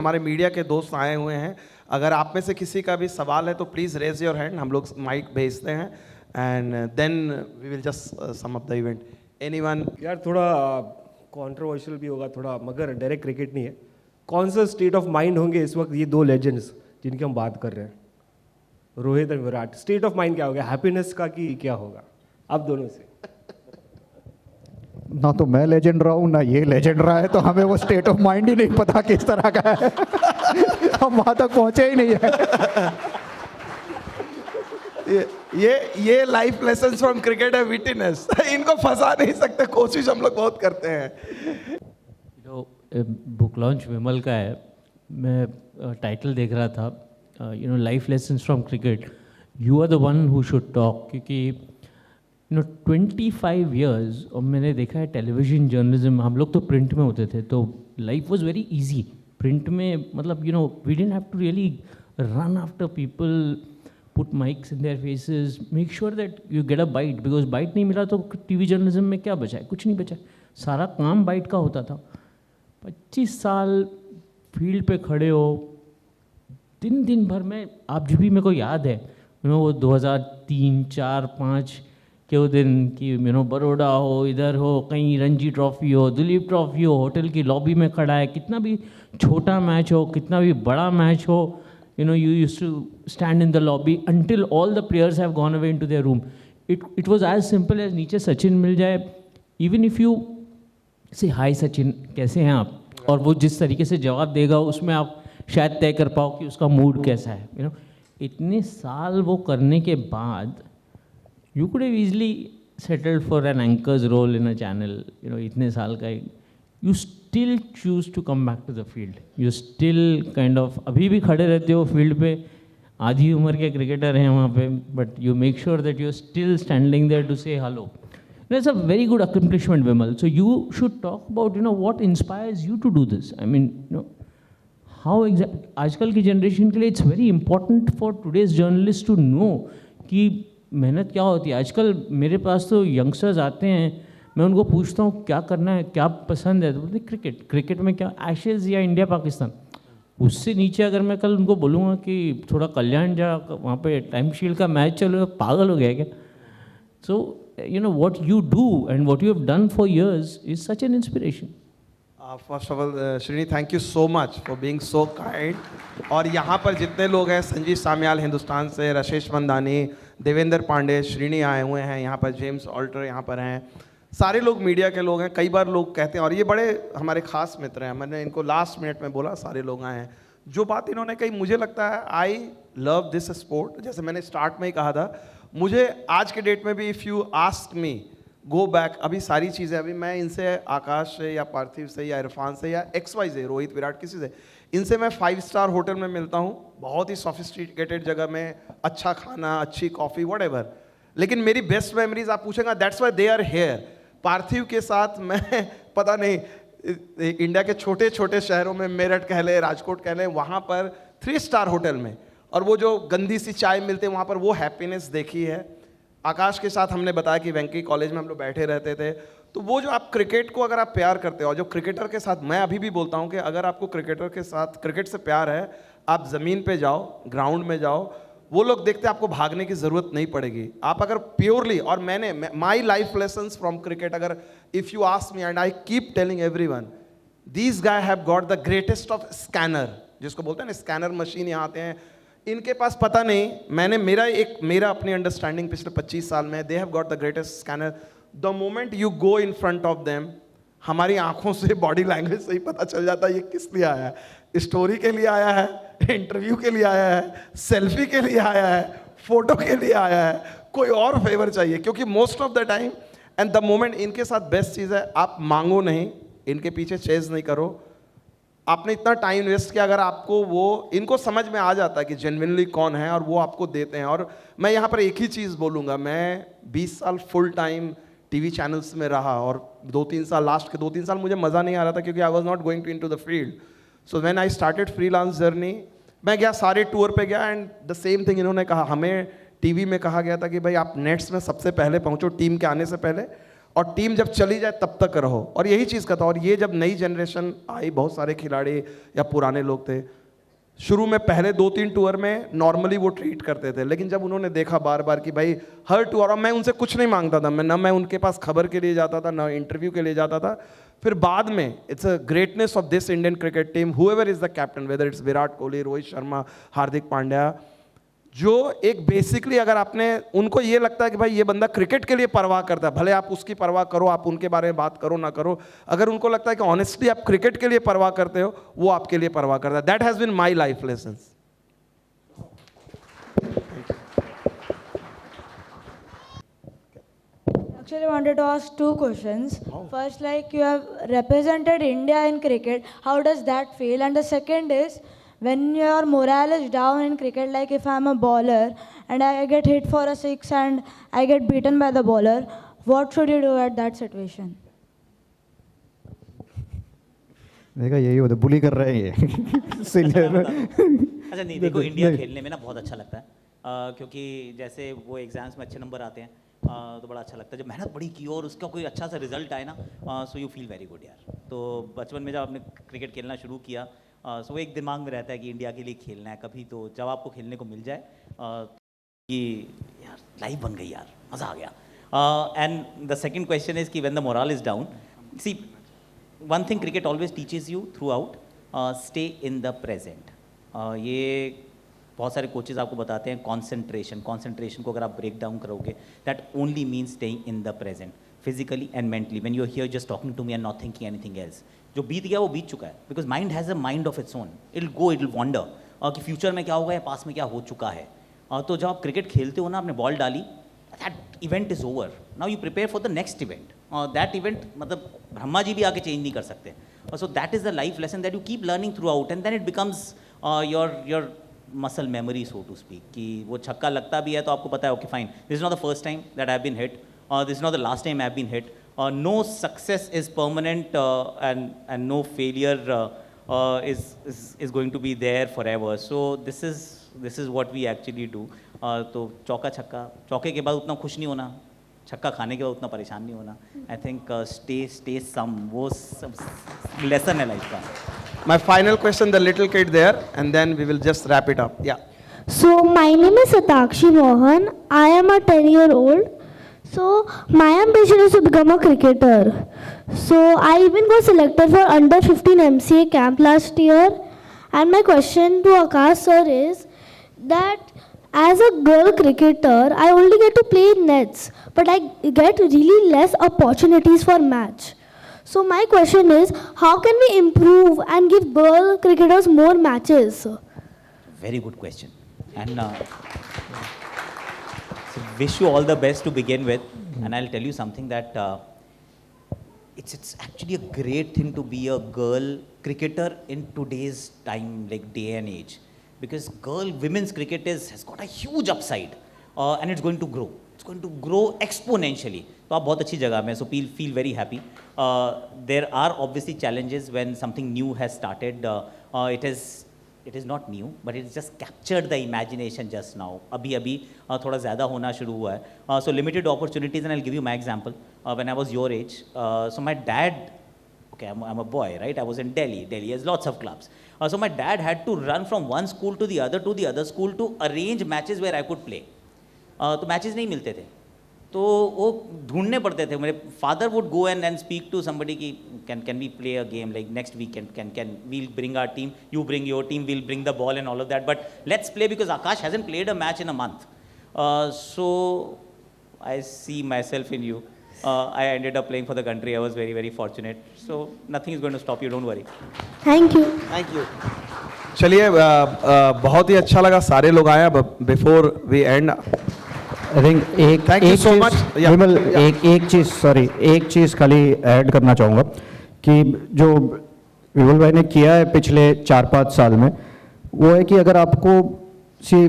हमारे मीडिया के दोस्त आए हुए हैं, अगर आप में से किसी का भी सवाल है तो प्लीज़ रेज योर हैंड, हम लोग माइक भेजते हैं and then we will just sum up the event. Anyone? यार थोड़ा कंट्रोवर्शियल भी होगा थोड़ा, मगर डायरेक्ट क्रिकेट नहीं है। कौन सा स्टेट ऑफ माइंड होंगे इस वक्त ये दो लेजेंड्स जिनकी हम बात कर रहे हैं, रोहित और विराट? स्टेट ऑफ माइंड क्या होगा, हैप्पीनेस का कि क्या होगा आप दोनों से? ना तो मैं लेजेंड रहा हूँ ना ये लेजेंड रहा है, तो हमें वो स्टेट ऑफ माइंड ही नहीं पता किस तरह का है। हम वहाँ तक पहुँचे ही नहीं है। ये लाइफ लेसन फ्रॉम क्रिकेट है विटनेस। इनको फंसा नहीं सकते, कोशिश हम लोग बहुत करते हैं। बुक लॉन्च विमल का है, मैं टाइटल देख रहा था, life lessons from cricket. You are the one who should talk, क्योंकि 25 years, और मैंने देखा है टेलीविज़न जर्नलिज्म, हम लोग तो प्रिंट में होते थे, तो life was very easy print में। मतलब we didn't have to really run after people, put mics in their faces, make sure that you get a bite, because bite नहीं मिला तो टीवी जर्नलिज्म में क्या बचा है? कुछ नहीं बचा, सारा काम बाइट का होता था। 25 साल फील्ड पे खड़े हो, दिन भर में, आप जब भी मेरे को याद है वो 2003, 4, 5 के वो दिन कि बड़ौदा हो, इधर हो, कहीं रणजी ट्रॉफी हो, दिलीप ट्रॉफी हो, होटल की लॉबी में खड़ा है, कितना भी छोटा मैच हो, कितना भी बड़ा मैच हो, you used to stand in the lobby until all the players have gone away into their room. It was as simple as नीचे सचिन मिल जाए, even if you say hi Sachin कैसे हैं आप, और वो जिस तरीके से जवाब देगा उसमें आप शायद तय कर पाओ कि उसका मूड कैसा है। इतने साल वो करने के बाद you could have easily settled for an anchor's role in a channel, इतने साल का, you still choose to come back to the field. You still kind of, अभी भी खड़े रहते हो फील्ड पे, आधी उम्र के क्रिकेटर हैं वहाँ पे, but you make sure that you're still standing there to say hello. That's a very good accomplishment, Vimal. So you should talk about, what inspires you to do this. I mean, how exactly, आजकल की generation के लिए it's very important for today's journalists to know कि मेहनत क्या होती है। आजकल मेरे पास तो यंगस्टर्स आते हैं, मैं उनको पूछता हूँ क्या करना है, क्या पसंद है, तो बोलते क्रिकेट में क्या, एशेज़ या इंडिया पाकिस्तान। उससे नीचे अगर मैं कल उनको बोलूँगा कि थोड़ा कल्याण जा, वहाँ पे टाइम शील्ड का मैच चलो, पागल हो गया क्या? सो what you do and what you have done for years is such an inspiration. First of all Srini, thank you so much for being so kind. और यहाँ पर जितने लोग हैं, संजीव साम्याल हिंदुस्तान से, राजेश मंदानी, देवेंद्र पांडे, श्रीनी आए हुए हैं यहाँ पर, जेम्स ऑल्टर यहाँ पर हैं, सारे लोग मीडिया के लोग हैं। कई बार लोग कहते हैं, और ये बड़े हमारे खास मित्र हैं, मैंने इनको लास्ट मिनट में बोला, सारे लोग आए हैं। जो बात इन्होंने कही, मुझे लगता है आई लव दिस स्पोर्ट। जैसे मैंने स्टार्ट में ही कहा था, मुझे आज के डेट में भी if you ask me go back, अभी सारी चीज़ें, अभी मैं इनसे, आकाश से या पार्थिव से या इरफान से या XY से, रोहित, विराट, किसी से, इनसे मैं 5 स्टार होटल में मिलता हूँ, बहुत ही सोफिस्टिकेटेड जगह में, अच्छा खाना, अच्छी कॉफ़ी, व्हाटएवर, लेकिन मेरी बेस्ट मेमोरीज आप पूछेंगे, that's why they are here. Parthiv के साथ मैं पता नहीं, इंडिया के छोटे छोटे शहरों में, मेरठ कह लें, राजकोट कह लें, वहाँ पर 3 स्टार होटल में, और वो जो गंदी सी चाय मिलते हैं वहाँ पर, वो हैप्पीनेस देखी है। आकाश के साथ हमने बताया कि वेंकी कॉलेज में हम लोग बैठे रहते थे, तो वो जो आप क्रिकेट को अगर आप प्यार करते हो, जो क्रिकेटर के साथ, मैं अभी भी बोलता हूँ कि अगर आपको क्रिकेटर के साथ, क्रिकेट से प्यार है, आप ज़मीन पे जाओ, ग्राउंड में जाओ, वो लोग देखते हैं, आपको भागने की ज़रूरत नहीं पड़ेगी। आप अगर प्योरली, और मैंने my life lessons from cricket, अगर if you ask me, and I keep telling everyone, these guys have got the greatest of scanner, जिसको बोलते हैं ना, स्कैनर मशीन यहाँ आते हैं, इनके पास पता नहीं, मैंने मेरा अपनी अंडरस्टैंडिंग पिछले 25 साल में, they have got the greatest scanner. The moment you go in front of them, हमारी आंखों से, बॉडी लैंग्वेज से ही पता चल जाता है ये किस लिए आया है, स्टोरी के लिए आया है, इंटरव्यू के लिए आया है, सेल्फी के लिए आया है, फोटो के लिए आया है, कोई और फेवर चाहिए, क्योंकि most of the time and the moment, इनके साथ बेस्ट चीज़ है, आप मांगो नहीं, इनके पीछे चेज नहीं करो। आपने इतना टाइम वेस्ट किया, अगर आपको वो, इनको समझ में आ जाता है कि जेन्युइनली कौन है, और वो आपको देते हैं। और मैं यहाँ पर एक ही चीज़ बोलूँगा, मैं 20 साल फुल टाइम टीवी चैनल्स में रहा, और 2-3 साल, लास्ट के 2-3 साल मुझे मज़ा नहीं आ रहा था, क्योंकि I was not going to in to the field. So when I started freelance journey, मैं गया, सारे टूर पे गया, एंड द सेम थिंग इन्होंने कहा, हमें टीवी में कहा गया था कि भाई आप नेट्स में सबसे पहले पहुँचो टीम के आने से पहले, और टीम जब चली जाए तब तक रहो, और यही चीज़ का था। और ये जब नई जनरेशन आई, बहुत सारे खिलाड़ी या पुराने लोग थे, शुरू में पहले 2-3 टूर में नॉर्मली वो ट्रीट करते थे, लेकिन जब उन्होंने देखा बार बार कि भाई हर टूर, और मैं उनसे कुछ नहीं मांगता था, मैं उनके पास खबर के लिए जाता था, ना इंटरव्यू के लिए जाता था, फिर बाद में it's a greatness of this Indian cricket team, whoever is the captain, whether it's Virat Kohli, Rohit Sharma, Hardik Pandya, जो एक बेसिकली अगर आपने उनको ये लगता है कि भाई ये बंदा क्रिकेट के लिए परवाह करता है, भले आप उसकी परवाह करो, आप उनके बारे में बात करो ना करो, अगर उनको लगता है कि ऑनेस्टली आप क्रिकेट के लिए परवाह करते हो, वो आपके लिए परवाह करता है। That has been my life lessons. Actually, I wanted to ask two questions. First, like you have represented India in cricket, how does that feel? And the second is, when your morale is down in cricket, like if I'm a bowler and I get hit for a six and I get beaten by the bowler, what should you do at that situation? देखा यही होता, बुली कर रहे हैं ये इसीलिए अच्छा नहीं, देखो इंडिया खेलने में ना बहुत अच्छा लगता है, क्योंकि जैसे वो एग्जाम्स में अच्छे नंबर आते हैं, तो बड़ा अच्छा लगता है। जब मेहनत बड़ी की और उसका कोई अच्छा सा रिजल्ट आए ना, so you feel very good यार। तो बचपन में जब आपने क्रिकेट खेलना शुरू किया, सो एक दिमाग में रहता है कि इंडिया के लिए खेलना है कभी, तो जब आपको खेलने को मिल जाए कि यार लाइफ बन गई यार, मज़ा आ गया। And the second question is कि when the morale is down, see one thing cricket always teaches you throughout, stay in the present. ये बहुत सारे कोचेज आपको बताते हैं कॉन्सेंट्रेशन को अगर आप ब्रेक डाउन करोगे, that only means staying in the present, physically and mentally. When you are here just talking to me and not thinking anything else, जो बीत गया वो बीत चुका है, because mind has a mind of its own, it will go, it will wander कि future में क्या होगा या पास में क्या हो चुका है। तो जब आप क्रिकेट खेलते हो ना, आपने बॉल डाली, that event is over, now you prepare for the next event. That event मतलब ब्रह्मा जी भी आके चेंज नहीं कर सकते। So that is the life lesson that you keep learning throughout, and then it becomes your muscle memory, so to speak, कि वो छक्का लगता भी है तो आपको पता है okay fine, this is not the first time that I have been hit, this is not the last time I have been hit, no success is permanent and no failure is going to be there forever. So this is what we actually do. तो चौका छक्का, चौके के बाद उतना खुश नहीं होना, छक्का खाने के बाद उतना परेशान नहीं होना। आई थिंक स्टे सम, वो लेसन है लाइफ का। My final question, the little kid there, and then we will just wrap it up. Yeah. So my name is Satakshi Mohan. I am a 10-year-old. So my ambition is to become a cricketer. So I even got selected for under 15 MCA camp last year. And my question to Akash sir is that as a girl cricketer, I only get to play in nets, but I get really less opportunities for match. So my question is, how can we improve and give girl cricketers more matches? Very good question. And so wish you all the best to begin with. And I'll tell you something that it's actually a great thing to be a girl cricketer in today's time, like day and age, because women's cricket has got a huge upside, and it's going to grow. It's going to grow exponentially. तो आप बहुत अच्छी जगह में, so feel very happy. There are obviously challenges when something new has started. It is not new, but it's just captured the imagination just now. अभी थोड़ा ज़्यादा होना शुरू हुआ है. So limited opportunities, and I'll give you my example. When I was your age, so my dad, okay, I'm a boy, right? I was in Delhi. Delhi has lots of clubs. So my dad had to run from one school to the other school to arrange matches where I could play. तो matches नहीं मिलते थे, तो वो ढूंढने पड़ते थे। मेरे father would go and speak to somebody की can we play a game like next weekend, can we'll bring our team, you bring your team, we'll bring the ball and all of that, but let's play because Akash hasn't played a match in a month. So I see myself in you. I ended up playing for the country. I was very, very fortunate. So nothing is going to stop you. Don't worry. Thank you. Thank you. चलिए, बहुत ही अच्छा लगा, सारे लोग आए. अब before we end, I think Thank you so much. Yeah. Vimal, एक चीज़ खाली ऐड करना चाहूँगा कि जो विमल भाई ने किया है पिछले 4-5 साल में, वो है कि अगर आपको सी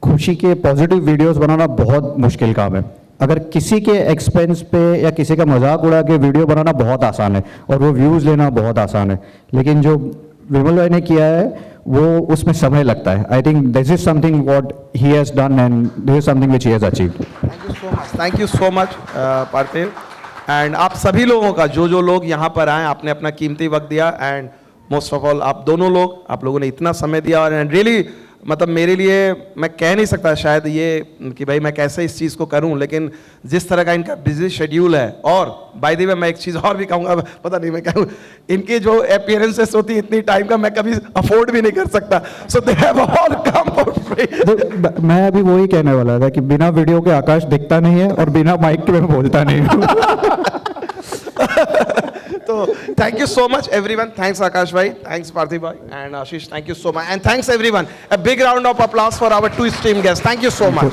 खुशी के पॉजिटिव वीडियोस बनाना बहुत मुश्किल काम है, अगर किसी के एक्सपेंस पे या किसी का मजाक उड़ा के वीडियो बनाना बहुत आसान है और वो व्यूज़ लेना बहुत आसान है, लेकिन जो विमल भाई ने किया है वो उसमें समय लगता है. I think this is something what he has done and this is something which he has achieved. Thank you so much Parthiv. And आप सभी लोगों का, जो लोग यहाँ पर आए, आपने अपना कीमती वक्त दिया, एंड मोस्ट ऑफ ऑल आप दोनों लोग, आप लोगों ने इतना समय दिया, और रियली मतलब मेरे लिए मैं कह नहीं सकता शायद ये कि भाई मैं कैसे इस चीज़ को करूं, लेकिन जिस तरह का इनका बिजी शेड्यूल है, और बाय द वे मैं एक चीज़ और भी कहूँगा, पता नहीं मैं कहूँ, इनकी जो अपीयरेंसेस होती है इतनी टाइम का मैं कभी अफोर्ड भी नहीं कर सकता, so they have all come for free. मैं अभी वही कहने वाला था कि बिना वीडियो के आकाश दिखता नहीं है और बिना माइक के मैं बोलता नहीं हूँ। तो thank you so much everyone, thanks Akash भाई, थैंक्स पार्थिव भाई, and Ashish, thank you so much, and thanks everyone, a big round of applause for our 2 esteemed guests, thank you so much.